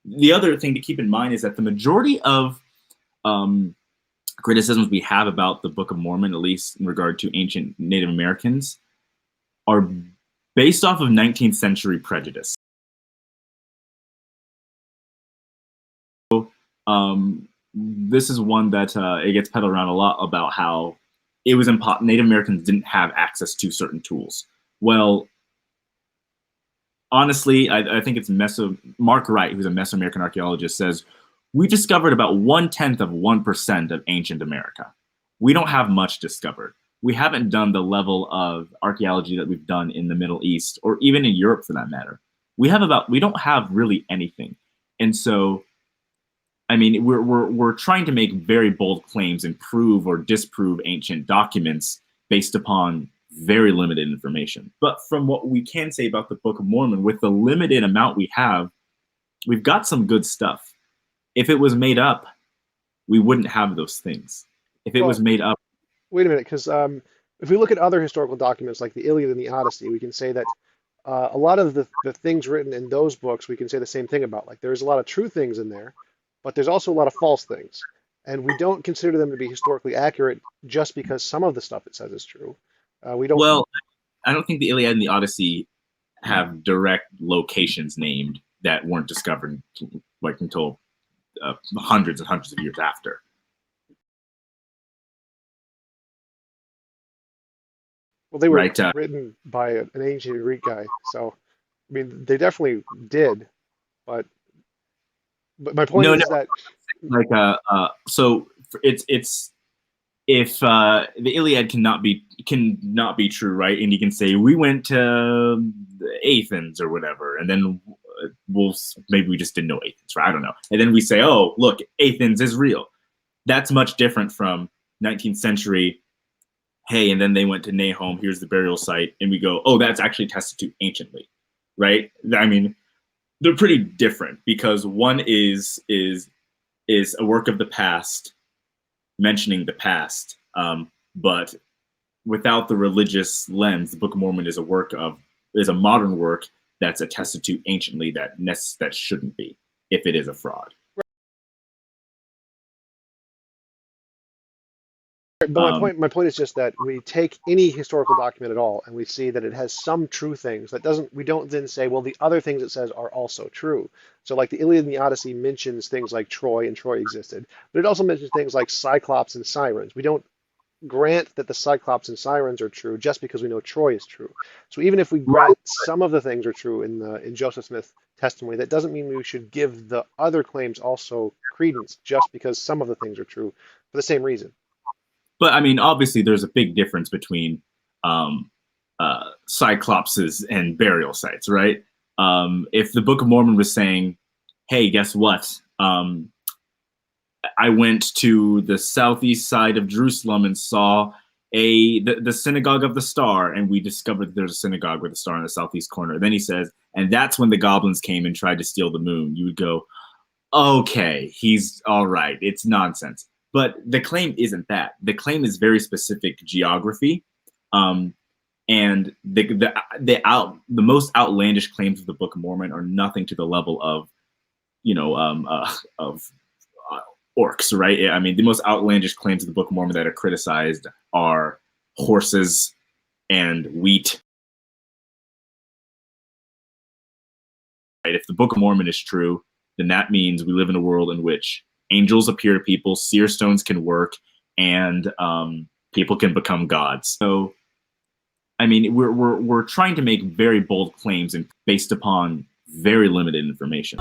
the other thing to keep in mind is that the majority of criticisms we have about the Book of Mormon, at least in regard to ancient Native Americans, are based off of 19th century prejudice. So, this is one that it gets peddled around a lot about how it was Native Americans didn't have access to certain tools. Well, honestly, I think it's Mark Wright, who's a Mesoamerican archaeologist, says, we discovered about 0.1% of ancient America. We don't have much discovered. We haven't done the level of archaeology that we've done in the Middle East, or even in Europe for that matter. We don't have really anything. And so, I mean, we're trying to make very bold claims and prove or disprove ancient documents based upon very limited information. But from what we can say about the Book of Mormon, with the limited amount we have, we've got some good stuff. If it was made up, we wouldn't have those things. If it was made up. Wait a minute, because if we look at other historical documents like the Iliad and the Odyssey, we can say that a lot of the things written in those books, we can say the same thing about. Like there's a lot of true things in there, but there's also a lot of false things. And we don't consider them to be historically accurate just because some of the stuff it says is true. We don't. Well, I don't think the Iliad and the Odyssey have direct locations named that weren't discovered like until hundreds and hundreds of years after. Well, they were written by an ancient Greek guy, so I mean they definitely did, but my point is that like so it's if the Iliad cannot be true, right? And you can say we went to Athens or whatever, and then maybe we just didn't know Athens, right? I don't know. And then we say, oh, look, Athens is real. That's much different from 19th century. Hey, and then they went to Nahum. Here's the burial site, and we go, oh, that's actually attested to anciently, right? I mean, they're pretty different because one is a work of the past, mentioning the past, but without the religious lens. The Book of Mormon is a modern work that's attested to anciently that shouldn't be if it is a fraud. But my point is just that we take any historical document at all and we see that it has some true things we don't then say, well, the other things it says are also true. So like the Iliad and the Odyssey mentions things like Troy and Troy existed, but it also mentions things like Cyclops and Sirens. We don't grant that the Cyclops and Sirens are true just because we know Troy is true. So even if we grant some of the things are true in Joseph Smith's testimony, that doesn't mean we should give the other claims also credence just because some of the things are true for the same reason. But I mean, obviously, there's a big difference between cyclopses and burial sites, right? If the Book of Mormon was saying, "Hey, guess what? I went to the southeast side of Jerusalem and saw the synagogue of the star, and we discovered that there's a synagogue with a star in the southeast corner." Then he says, "And that's when the goblins came and tried to steal the moon." You would go, "Okay, he's all right. It's nonsense." But the claim isn't that. The claim is very specific geography, and the most outlandish claims of the Book of Mormon are nothing to the level of, orcs, right? I mean, the most outlandish claims of the Book of Mormon that are criticized are horses and wheat. Right? If the Book of Mormon is true, then that means we live in a world in which angels appear to people, seer stones can work, and people can become gods. So, I mean, we're trying to make very bold claims and based upon very limited information.